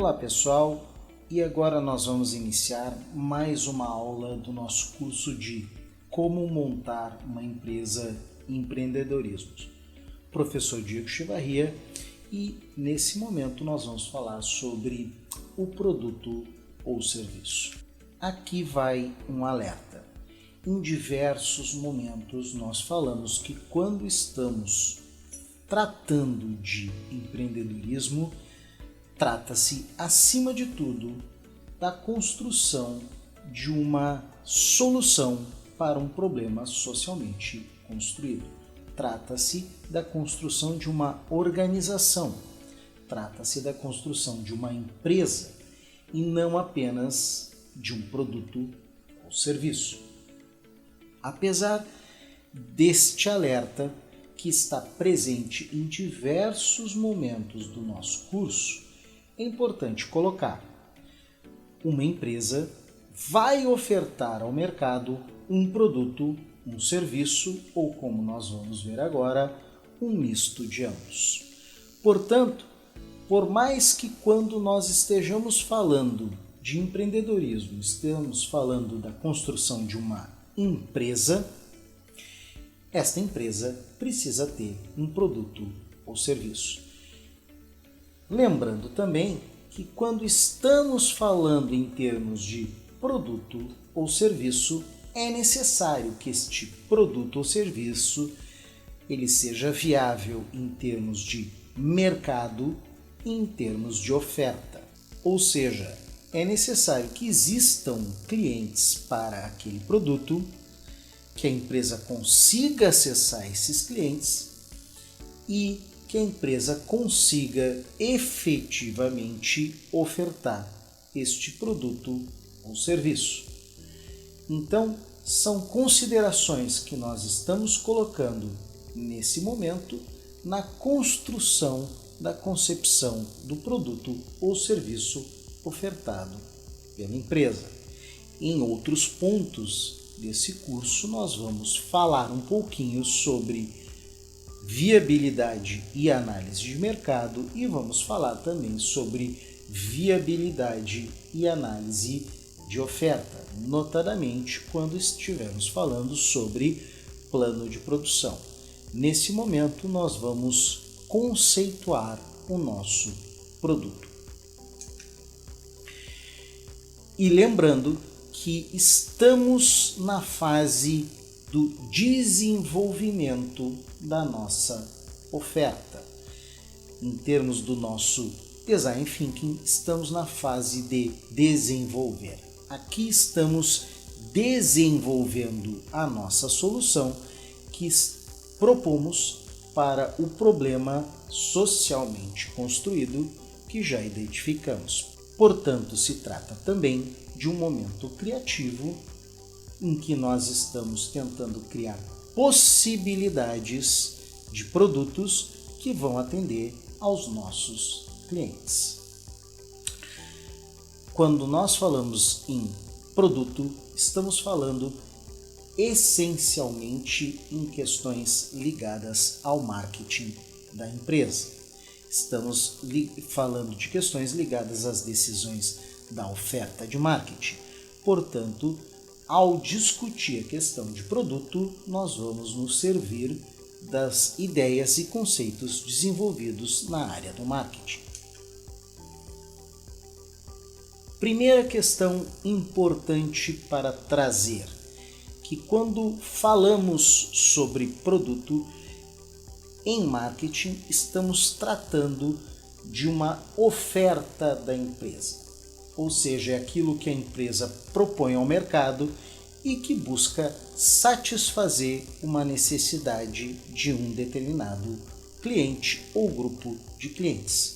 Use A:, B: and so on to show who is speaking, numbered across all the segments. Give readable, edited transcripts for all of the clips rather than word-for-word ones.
A: Olá pessoal, e agora nós vamos iniciar mais uma aula do nosso curso de Como Montar uma Empresa em Empreendedorismo. Professor Diego Chivarria, e nesse momento nós vamos falar sobre o produto ou serviço. Aqui vai um alerta. Em diversos momentos nós falamos que quando estamos tratando de empreendedorismo, trata-se, acima de tudo, da construção de uma solução para um problema socialmente construído. Trata-se da construção de uma organização. Trata-se da construção de uma empresa e não apenas de um produto ou serviço. Apesar deste alerta que está presente em diversos momentos do nosso curso, é importante colocar: uma empresa vai ofertar ao mercado um produto, um serviço ou, como nós vamos ver agora, um misto de ambos. Portanto, por mais que quando nós estejamos falando de empreendedorismo, estamos falando da construção de uma empresa, esta empresa precisa ter um produto ou serviço. Lembrando também que quando estamos falando em termos de produto ou serviço, é necessário que este produto ou serviço ele seja viável em termos de mercado e em termos de oferta. Ou seja, é necessário que existam clientes para aquele produto, que a empresa consiga acessar esses clientes e que a empresa consiga efetivamente ofertar este produto ou serviço. Então, são considerações que nós estamos colocando nesse momento na construção da concepção do produto ou serviço ofertado pela empresa. Em outros pontos desse curso, nós vamos falar um pouquinho sobre viabilidade e análise de mercado e vamos falar também sobre viabilidade e análise de oferta, notadamente quando estivermos falando sobre plano de produção. Nesse momento, nós vamos conceituar o nosso produto. E lembrando que estamos na fase do desenvolvimento da nossa oferta. Em termos do nosso Design Thinking, estamos na fase de desenvolver. Aqui estamos desenvolvendo a nossa solução que propomos para o problema socialmente construído que já identificamos. Portanto, se trata também de um momento criativo em que nós estamos tentando criar possibilidades de produtos que vão atender aos nossos clientes. Quando nós falamos em produto, estamos falando essencialmente em questões ligadas ao marketing da empresa. Estamos falando de questões ligadas às decisões da oferta de marketing. Portanto, ao discutir a questão de produto, nós vamos nos servir das ideias e conceitos desenvolvidos na área do marketing. Primeira questão importante para trazer, que quando falamos sobre produto em marketing, estamos tratando de uma oferta da empresa. Ou seja, é aquilo que a empresa propõe ao mercado e que busca satisfazer uma necessidade de um determinado cliente ou grupo de clientes.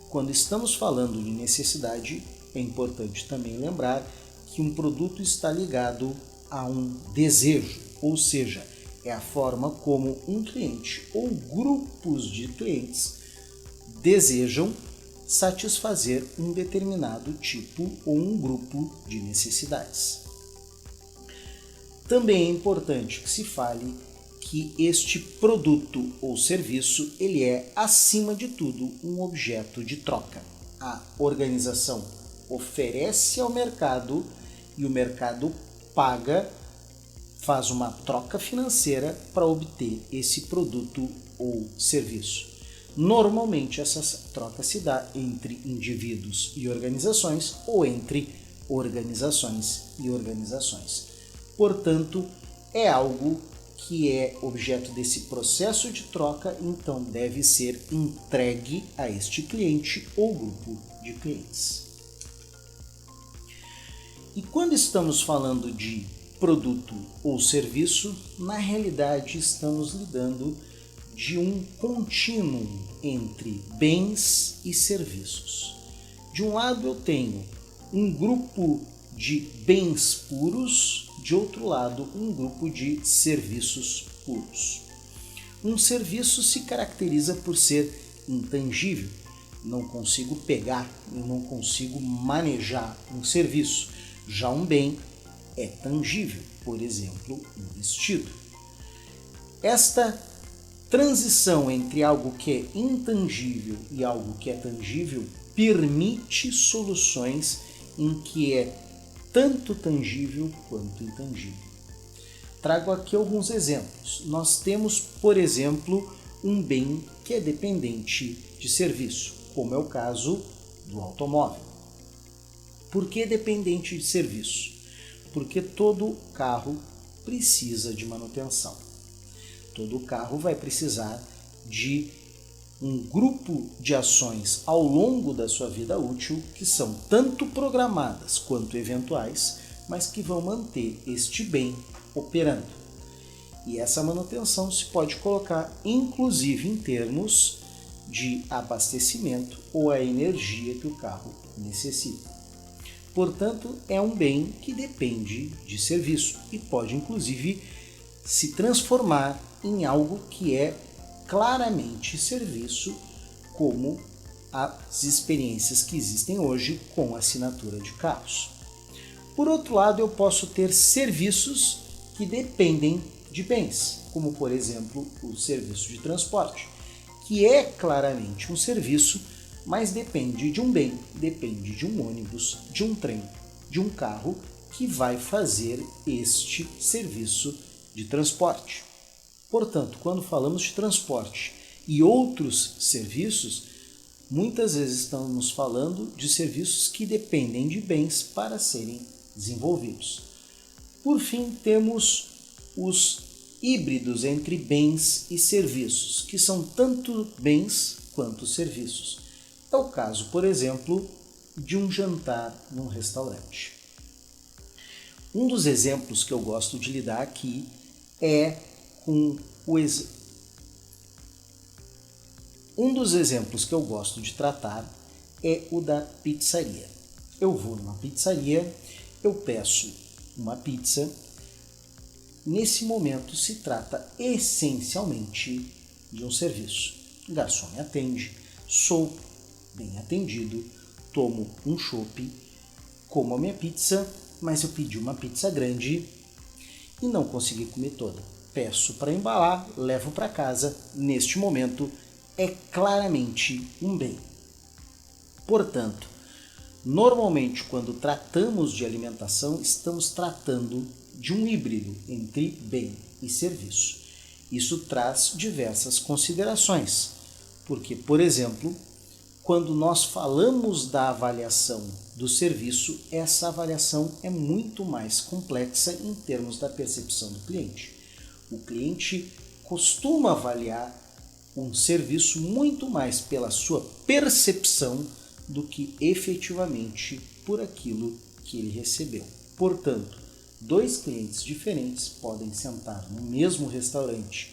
A: Quando estamos falando de necessidade, é importante também lembrar que um produto está ligado a um desejo, ou seja, é a forma como um cliente ou grupos de clientes desejam satisfazer um determinado tipo ou um grupo de necessidades. Também é importante que se fale que este produto ou serviço ele é, acima de tudo, um objeto de troca. a organização oferece ao mercado e o mercado paga, faz uma troca financeira para obter esse produto ou serviço. Normalmente essa troca se dá entre indivíduos e organizações ou entre organizações e organizações. Portanto, é algo que é objeto desse processo de troca, então deve ser entregue a este cliente ou grupo de clientes. E quando estamos falando de produto ou serviço, na realidade estamos lidando de um contínuo entre bens e serviços. De um lado eu tenho um grupo de bens puros, de outro lado um grupo de serviços puros. Um serviço se caracteriza por ser intangível. Não consigo pegar, eu não consigo manejar um serviço. Já um bem é tangível, por exemplo, um vestido. Esta transição entre algo que é intangível e algo que é tangível permite soluções em que é tanto tangível quanto intangível. Trago aqui alguns exemplos. Nós temos, por exemplo, um bem que é dependente de serviço, como é o caso do automóvel. Por que dependente de serviço? Porque todo carro precisa de manutenção. Todo carro vai precisar de um grupo de ações ao longo da sua vida útil que são tanto programadas quanto eventuais, mas que vão manter este bem operando. E essa manutenção se pode colocar inclusive em termos de abastecimento ou a energia que o carro necessita. Portanto, é um bem que depende de serviço e pode inclusive se transformar em algo que é claramente serviço, como as experiências que existem hoje com assinatura de carros. Por outro lado, eu posso ter serviços que dependem de bens, como por exemplo o serviço de transporte, que é claramente um serviço, mas depende de um bem, depende de um ônibus, de um trem, de um carro que vai fazer este serviço de transporte. Portanto, quando falamos de transporte e outros serviços, muitas vezes estamos falando de serviços que dependem de bens para serem desenvolvidos. Por fim, temos os híbridos entre bens e serviços, que são tanto bens quanto serviços. É o caso, por exemplo, de um jantar num restaurante. Um dos exemplos que eu gosto de lidar aqui é com Um dos exemplos que eu gosto de tratar é o da pizzaria. Eu vou numa pizzaria, eu peço uma pizza. Nesse momento se trata essencialmente de um serviço. O garçom me atende, sou bem atendido, tomo um chopp, como a minha pizza, mas eu pedi uma pizza grande e não consegui comer toda. Peço para embalar, levo para casa. Neste momento é claramente um bem. Portanto, normalmente quando tratamos de alimentação, estamos tratando de um híbrido entre bem e serviço. Isso traz diversas considerações, porque, por exemplo, quando nós falamos da avaliação do serviço, essa avaliação é muito mais complexa em termos da percepção do cliente. O cliente costuma avaliar um serviço muito mais pela sua percepção do que efetivamente por aquilo que ele recebeu. Portanto, dois clientes diferentes podem sentar no mesmo restaurante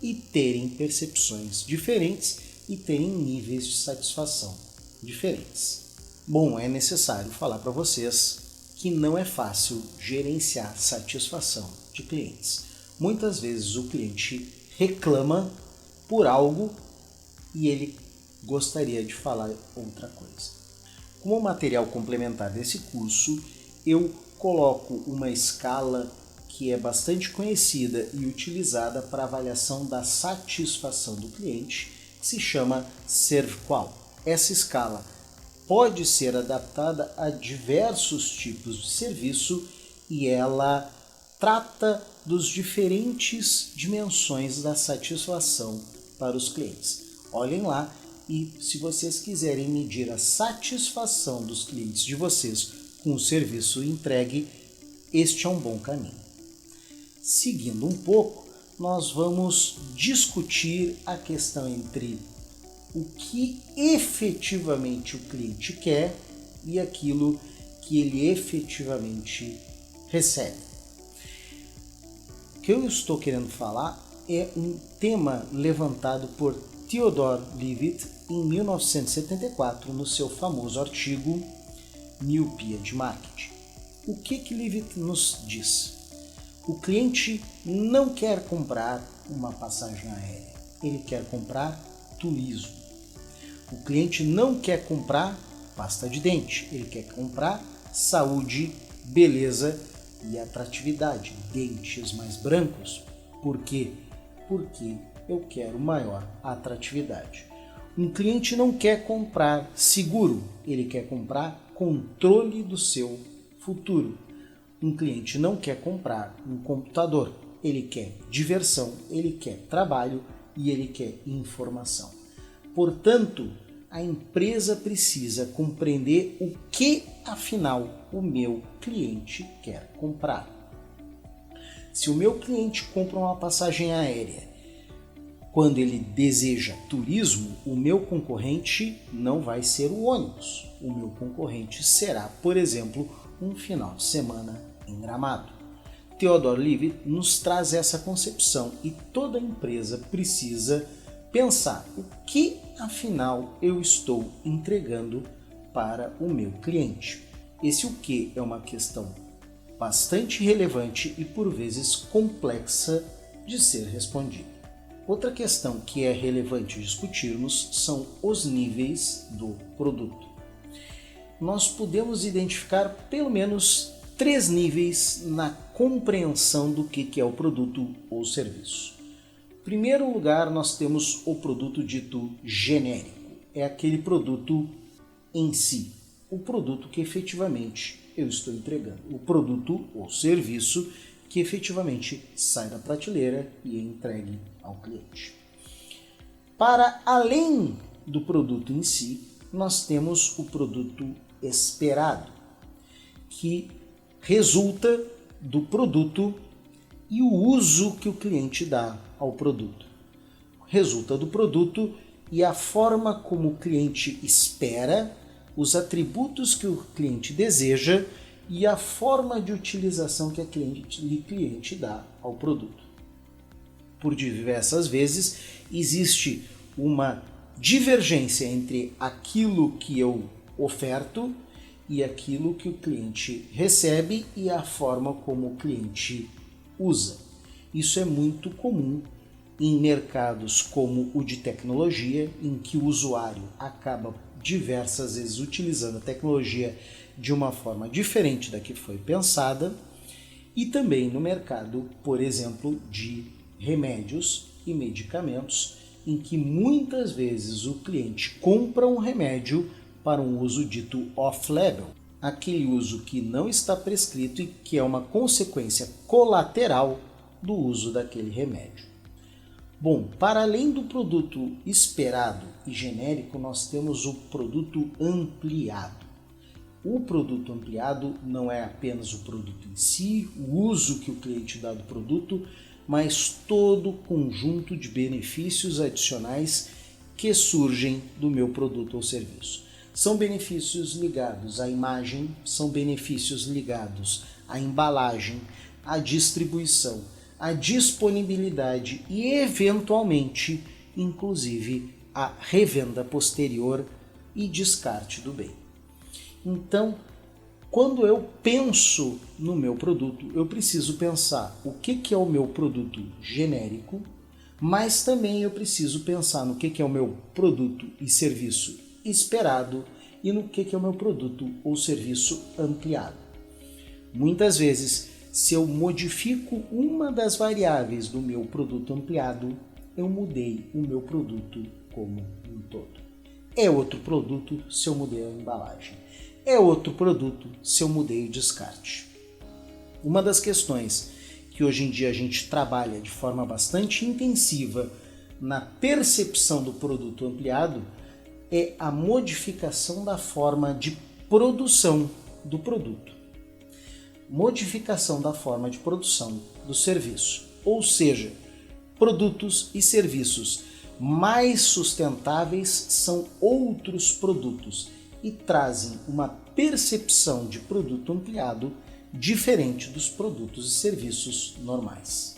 A: e terem percepções diferentes e terem níveis de satisfação diferentes. Bom, é necessário falar para vocês que não é fácil gerenciar satisfação de clientes. Muitas vezes o cliente reclama por algo e ele gostaria de falar outra coisa. Como material complementar desse curso, eu coloco uma escala que é bastante conhecida e utilizada para avaliação da satisfação do cliente, que se chama SERVQUAL. Essa escala pode ser adaptada a diversos tipos de serviço e ela trata dos diferentes dimensões da satisfação para os clientes. Olhem lá e se vocês quiserem medir a satisfação dos clientes de vocês com o serviço entregue, este é um bom caminho. Seguindo um pouco, nós vamos discutir a questão entre o que efetivamente o cliente quer e aquilo que ele efetivamente recebe. O que eu estou querendo falar é um tema levantado por Theodore Levitt em 1974 no seu famoso artigo Miopia de Marketing. O que Levitt nos diz? O cliente não quer comprar uma passagem aérea, ele quer comprar turismo. O cliente não quer comprar pasta de dente, ele quer comprar saúde, beleza e atratividade, dentes mais brancos. Por quê? Porque eu quero maior atratividade. Um cliente não quer comprar seguro, ele quer comprar controle do seu futuro. Um cliente não quer comprar um computador, ele quer diversão, ele quer trabalho e ele quer informação. Portanto, a empresa precisa compreender o que, afinal, o meu cliente quer comprar. Se o meu cliente compra uma passagem aérea quando ele deseja turismo, o meu concorrente não vai ser o ônibus. O meu concorrente será, por exemplo, um final de semana em Gramado. Theodore Levitt nos traz essa concepção e toda empresa precisa pensar o que, afinal, eu estou entregando para o meu cliente. Esse o que é uma questão bastante relevante e por vezes complexa de ser respondida. Outra questão que é relevante discutirmos são os níveis do produto. Nós podemos identificar pelo menos 3 níveis na compreensão do que é o produto ou serviço. Em primeiro lugar, nós temos o produto dito genérico. É aquele produto em si, o produto que efetivamente eu estou entregando, o produto ou serviço que efetivamente sai da prateleira e é entregue ao cliente. Para além do produto em si, nós temos o produto esperado, que resulta do produto e o uso que o cliente dá ao produto. Resulta do produto e a forma como o cliente espera, os atributos que o cliente deseja e a forma de utilização que o cliente dá ao produto. Por diversas vezes existe uma divergência entre aquilo que eu oferto e aquilo que o cliente recebe e a forma como o cliente usa. Isso é muito comum em mercados como o de tecnologia, em que o usuário acaba diversas vezes utilizando a tecnologia de uma forma diferente da que foi pensada, e também no mercado, por exemplo, de remédios e medicamentos, em que muitas vezes o cliente compra um remédio para um uso dito off-label, aquele uso que não está prescrito e que é uma consequência colateral do uso daquele remédio. Bom, para além do produto esperado e genérico, nós temos o produto ampliado. O produto ampliado não é apenas o produto em si, o uso que o cliente dá do produto, mas todo o conjunto de benefícios adicionais que surgem do meu produto ou serviço. São benefícios ligados à imagem, são benefícios ligados à embalagem, à distribuição, à disponibilidade e, eventualmente, inclusive, à revenda posterior e descarte do bem. Então, quando eu penso no meu produto, eu preciso pensar o que é o meu produto genérico, mas também eu preciso pensar no que é o meu produto e serviço esperado e no que é o meu produto ou serviço ampliado. Muitas vezes, se eu modifico uma das variáveis do meu produto ampliado, eu mudei o meu produto como um todo. É outro produto se eu mudei a embalagem. É outro produto se eu mudei o descarte. Uma das questões que hoje em dia a gente trabalha de forma bastante intensiva na percepção do produto ampliado é a modificação da forma de produção do produto. Modificação da forma de produção do serviço. Ou seja, produtos e serviços mais sustentáveis são outros produtos e trazem uma percepção de produto ampliado diferente dos produtos e serviços normais.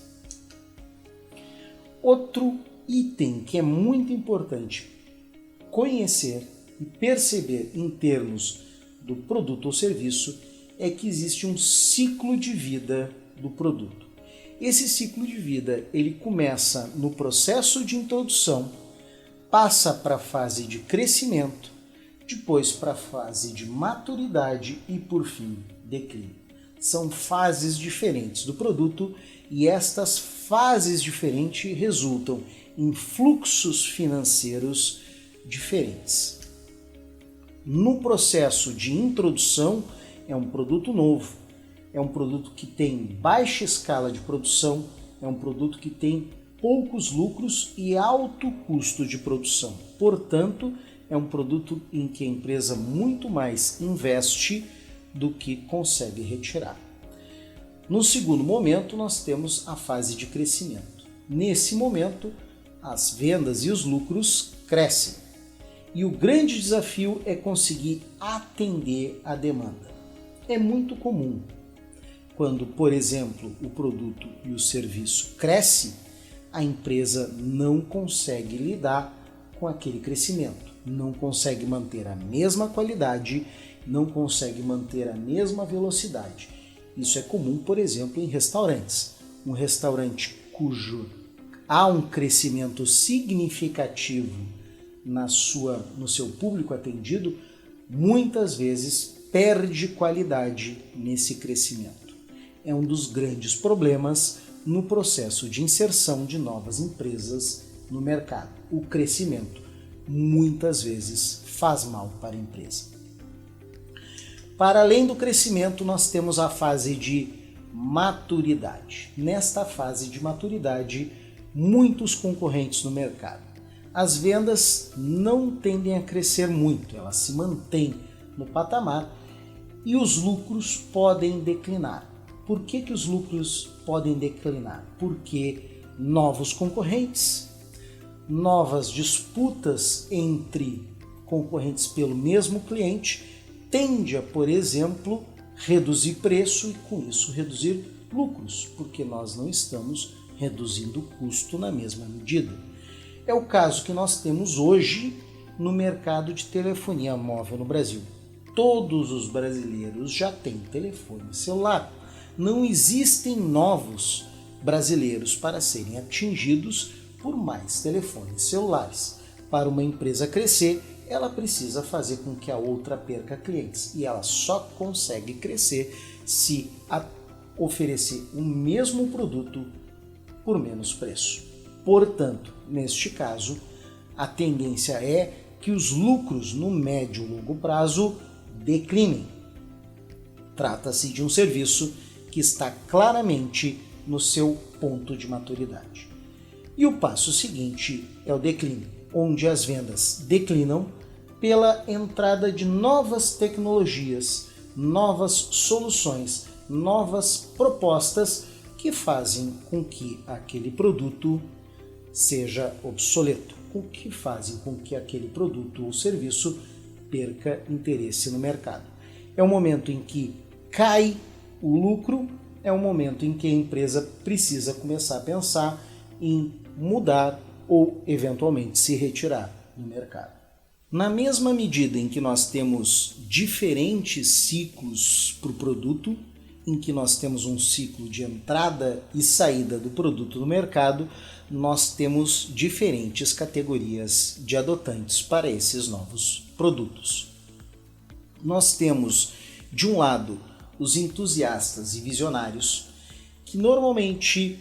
A: Outro item que é muito importante conhecer e perceber em termos do produto ou serviço é que existe um ciclo de vida do produto. Esse ciclo de vida ele começa no processo de introdução, passa para a fase de crescimento, depois para a fase de maturidade e por fim declínio. São fases diferentes do produto e estas fases diferentes resultam em fluxos financeiros diferentes. No processo de introdução, é um produto novo, é um produto que tem baixa escala de produção, é um produto que tem poucos lucros e alto custo de produção. Portanto, é um produto em que a empresa muito mais investe do que consegue retirar. No segundo momento, nós temos a fase de crescimento. Nesse momento, as vendas e os lucros crescem. E o grande desafio é conseguir atender a demanda. É muito comum quando, por exemplo, o produto e o serviço cresce, a empresa não consegue lidar com aquele crescimento, não consegue manter a mesma qualidade, não consegue manter a mesma velocidade. Isso é comum, por exemplo, em restaurantes. Um restaurante cujo há um crescimento significativo no seu público atendido, muitas vezes perde qualidade nesse crescimento. É um dos grandes problemas no processo de inserção de novas empresas no mercado. O crescimento muitas vezes faz mal para a empresa. Para além do crescimento, nós temos a fase de maturidade. Nesta fase de maturidade, muitos concorrentes no mercado. As vendas não tendem a crescer muito, elas se mantêm no patamar e os lucros podem declinar. Por que os lucros podem declinar? Porque novos concorrentes, novas disputas entre concorrentes pelo mesmo cliente tende a, por exemplo, reduzir preço e com isso reduzir lucros, porque nós não estamos reduzindo o custo na mesma medida. É o caso que nós temos hoje no mercado de telefonia móvel no Brasil. Todos os brasileiros já têm telefone celular. Não existem novos brasileiros para serem atingidos por mais telefones celulares. Para uma empresa crescer, ela precisa fazer com que a outra perca clientes. E ela só consegue crescer se oferecer o mesmo produto por menos preço. Portanto, neste caso, a tendência é que os lucros no médio e longo prazo declinem. Trata-se de um serviço que está claramente no seu ponto de maturidade. E o passo seguinte é o declínio, onde as vendas declinam pela entrada de novas tecnologias, novas soluções, novas propostas que fazem com que aquele produto seja obsoleto, que fazem com que aquele produto ou serviço perca interesse no mercado. É um momento em que cai o lucro, é um momento em que a empresa precisa começar a pensar em mudar ou eventualmente se retirar do mercado. Na mesma medida em que nós temos diferentes ciclos para o produto, em que nós temos um ciclo de entrada e saída do produto no mercado, nós temos diferentes categorias de adotantes para esses novos produtos. Nós temos, de um lado, os entusiastas e visionários, que normalmente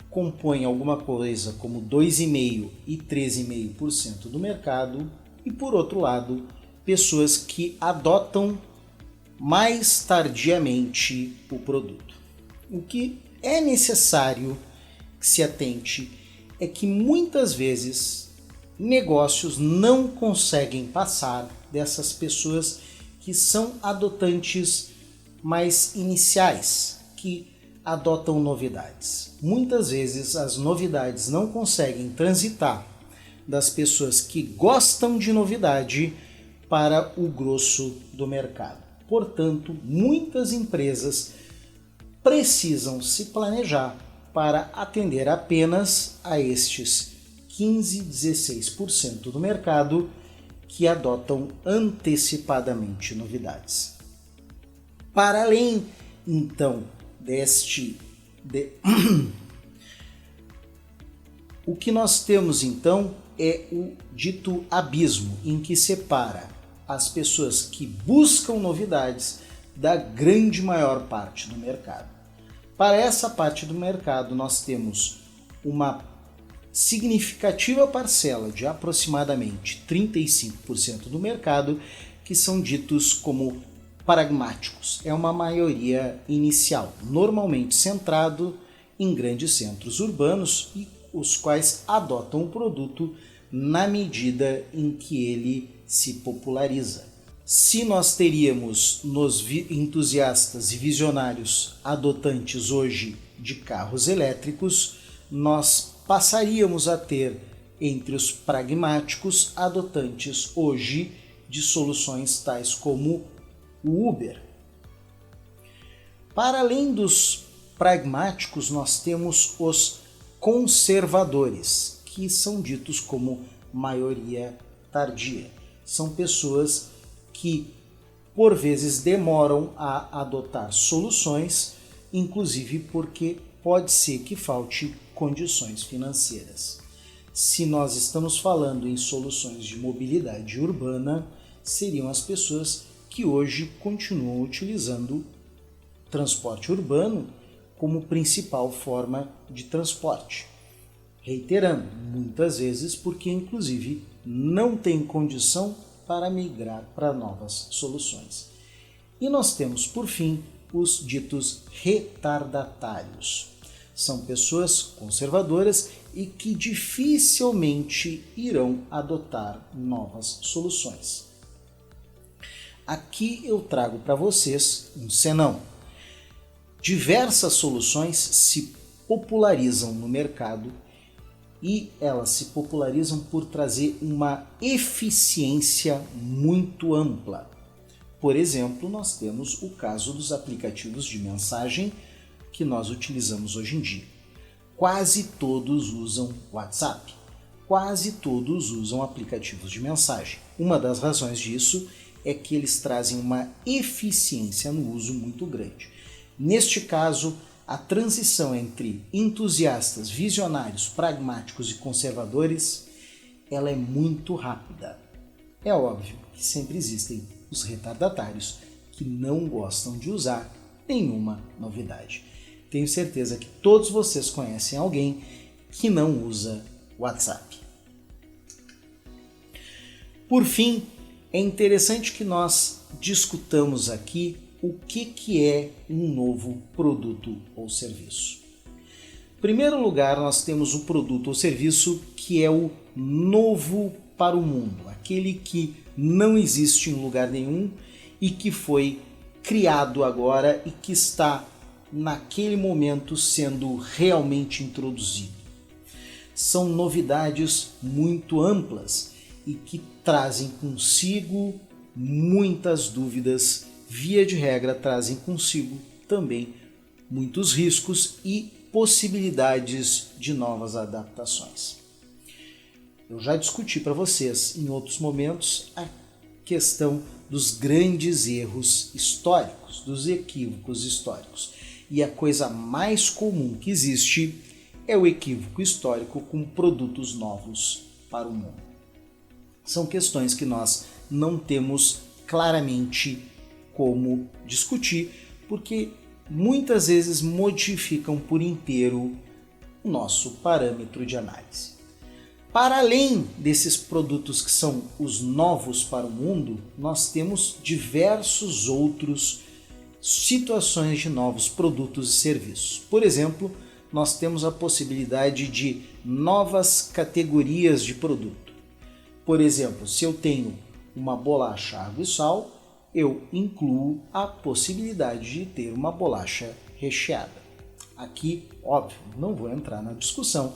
A: compõem alguma coisa como 2,5% e 13,5% do mercado, e, por outro lado, pessoas que adotam mais tardiamente o produto. O que é necessário que se atente é que muitas vezes negócios não conseguem passar dessas pessoas que são adotantes mais iniciais, que adotam novidades. Muitas vezes as novidades não conseguem transitar das pessoas que gostam de novidade para o grosso do mercado. Portanto, muitas empresas precisam se planejar para atender apenas a estes 15, 16% do mercado que adotam antecipadamente novidades. Para além, então, o que nós temos então é o dito abismo, em que separa as pessoas que buscam novidades da grande maior parte do mercado. Para essa parte do mercado, nós temos uma significativa parcela de aproximadamente 35% do mercado que são ditos como pragmáticos. É uma maioria inicial, normalmente centrado em grandes centros urbanos e os quais adotam o produto na medida em que ele se populariza. Se nós teríamos nos entusiastas e visionários adotantes hoje de carros elétricos, nós passaríamos a ter entre os pragmáticos adotantes hoje de soluções tais como o Uber. Para além dos pragmáticos, nós temos os conservadores, que são ditos como maioria tardia. São pessoas que, por vezes, demoram a adotar soluções, inclusive porque pode ser que falte condições financeiras. Se nós estamos falando em soluções de mobilidade urbana, seriam as pessoas que hoje continuam utilizando transporte urbano como principal forma de transporte. Reiterando, muitas vezes porque inclusive não tem condição para migrar para novas soluções. E nós temos, por fim, os ditos retardatários. São pessoas conservadoras e que dificilmente irão adotar novas soluções. Aqui eu trago para vocês um senão. Diversas soluções se popularizam no mercado e elas se popularizam por trazer uma eficiência muito ampla. Por exemplo, nós temos o caso dos aplicativos de mensagem que nós utilizamos hoje em dia. Quase todos usam WhatsApp, quase todos usam aplicativos de mensagem. Uma das razões disso é que eles trazem uma eficiência no uso muito grande. Neste caso, a transição entre entusiastas, visionários, pragmáticos e conservadores, ela é muito rápida. É óbvio que sempre existem os retardatários que não gostam de usar nenhuma novidade. Tenho certeza que todos vocês conhecem alguém que não usa WhatsApp. Por fim, é interessante que nós discutamos aqui o que é um novo produto ou serviço. Em primeiro lugar, nós temos o produto ou serviço que é o novo para o mundo, aquele que não existe em lugar nenhum e que foi criado agora e que está naquele momento sendo realmente introduzido. São novidades muito amplas e que trazem consigo muitas dúvidas, via de regra trazem consigo também muitos riscos e possibilidades de novas adaptações. Eu já discuti para vocês em outros momentos a questão dos grandes erros históricos, dos equívocos históricos. E a coisa mais comum que existe é o equívoco histórico com produtos novos para o mundo. São questões que nós não temos claramente como discutir, porque muitas vezes modificam por inteiro o nosso parâmetro de análise. Para além desses produtos que são os novos para o mundo, nós temos diversos outros situações de novos produtos e serviços. Por exemplo, nós temos a possibilidade de novas categorias de produto. Por exemplo, se eu tenho uma bolacha água e sal, eu incluo a possibilidade de ter uma bolacha recheada. Aqui, óbvio, não vou entrar na discussão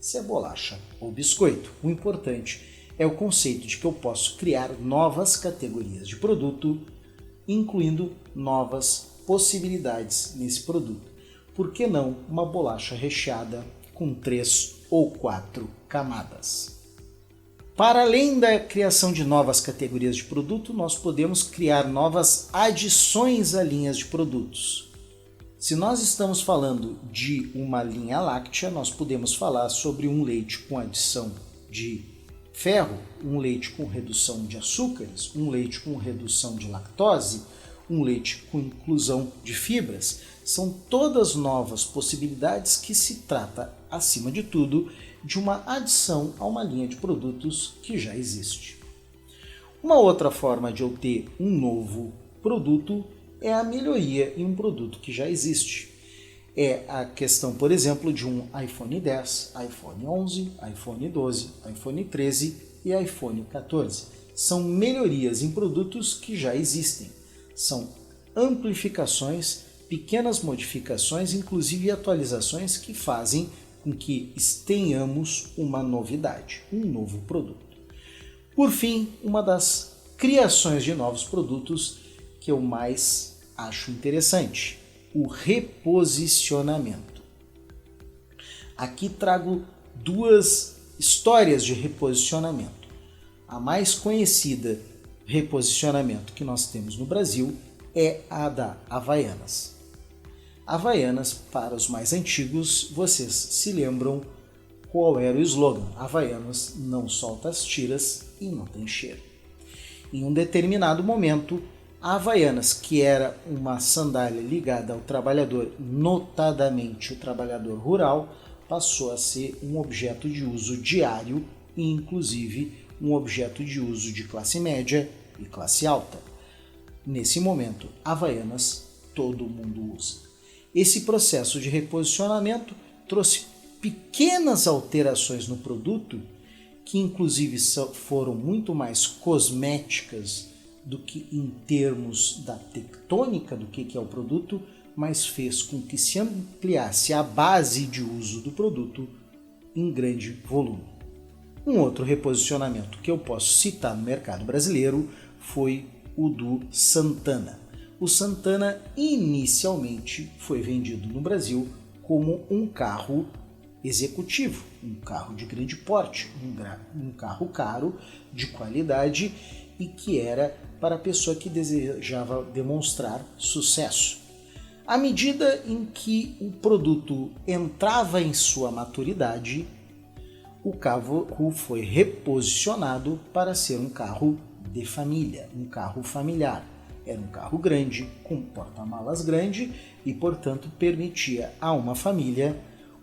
A: se é bolacha ou biscoito. O importante é o conceito de que eu posso criar novas categorias de produto, incluindo novas possibilidades nesse produto. Por que não uma bolacha recheada com 3 ou 4 camadas? Para além da criação de novas categorias de produto, nós podemos criar novas adições a linhas de produtos. Se nós estamos falando de uma linha láctea, nós podemos falar sobre um leite com adição de ferro, um leite com redução de açúcares, um leite com redução de lactose, um leite com inclusão de fibras. São todas novas possibilidades que se trata, acima de tudo, de uma adição a uma linha de produtos que já existe. Uma outra forma de eu ter um novo produto é a melhoria em um produto que já existe. É a questão, por exemplo, de um iPhone 10, iPhone 11, iPhone 12, iPhone 13 e iPhone 14. São melhorias em produtos que já existem. São amplificações, pequenas modificações, inclusive atualizações que fazem com que tenhamos uma novidade, um novo produto. Por fim, uma das criações de novos produtos que eu mais acho interessante, o reposicionamento. Aqui trago duas histórias de reposicionamento. A mais conhecida reposicionamento que nós temos no Brasil é a da Havaianas. Havaianas, para os mais antigos, vocês se lembram qual era o slogan? Havaianas não solta as tiras e não tem cheiro. Em um determinado momento, a Havaianas, que era uma sandália ligada ao trabalhador, notadamente o trabalhador rural, passou a ser um objeto de uso diário e inclusive um objeto de uso de classe média e classe alta. Nesse momento, Havaianas todo mundo usa. Esse processo de reposicionamento trouxe pequenas alterações no produto que inclusive foram muito mais cosméticas do que em termos da tectônica do que é o produto, mas fez com que se ampliasse a base de uso do produto em grande volume. Um outro reposicionamento que eu posso citar no mercado brasileiro foi o do Santana. O Santana inicialmente foi vendido no Brasil como um carro executivo, um carro de grande porte, um carro caro, de qualidade e que era para a pessoa que desejava demonstrar sucesso. À medida em que o produto entrava em sua maturidade, o carro foi reposicionado para ser um carro de família, um carro familiar. Era um carro grande, com porta-malas grande e, portanto, permitia a uma família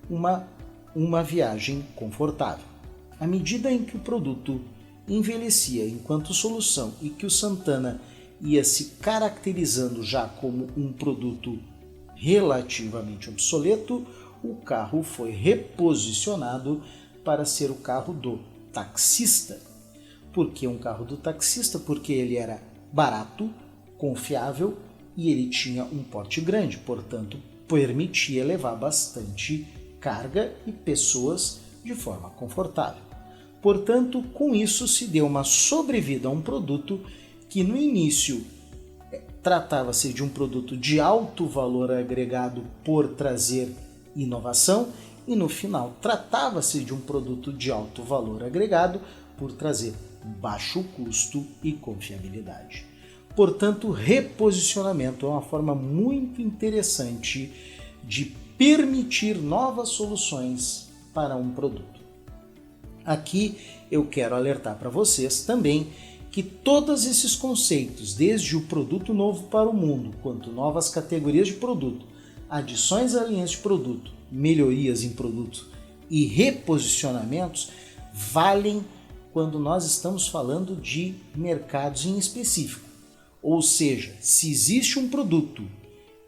A: uma viagem confortável. À medida em que o produto envelhecia enquanto solução e que o Santana ia se caracterizando já como um produto relativamente obsoleto, o carro foi reposicionado para ser o carro do taxista. Por que um carro do taxista? Porque ele era barato, confiável e ele tinha um porte grande, portanto, permitia levar bastante carga e pessoas de forma confortável. Portanto, com isso se deu uma sobrevida a um produto que no início tratava-se de um produto de alto valor agregado por trazer inovação e no final tratava-se de um produto de alto valor agregado por trazer baixo custo e confiabilidade. Portanto, reposicionamento é uma forma muito interessante de permitir novas soluções para um produto. Aqui eu quero alertar para vocês também que todos esses conceitos, desde o produto novo para o mundo, quanto novas categorias de produto, adições a linhas de produto, melhorias em produto e reposicionamentos, valem quando nós estamos falando de mercados em específico. Ou seja, se existe um produto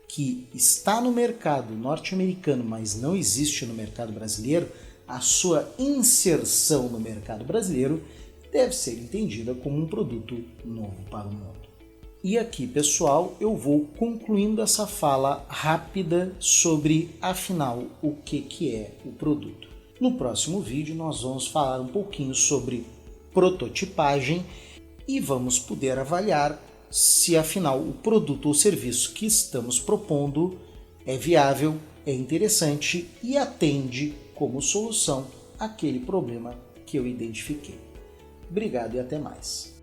A: que está no mercado norte-americano, mas não existe no mercado brasileiro, a sua inserção no mercado brasileiro deve ser entendida como um produto novo para o mundo. E aqui, pessoal, eu vou concluindo essa fala rápida sobre, afinal, o que é o produto. No próximo vídeo nós vamos falar um pouquinho sobre prototipagem e vamos poder avaliar se, afinal, o produto ou serviço que estamos propondo é viável, é interessante e atende como solução aquele problema que eu identifiquei. Obrigado e até mais.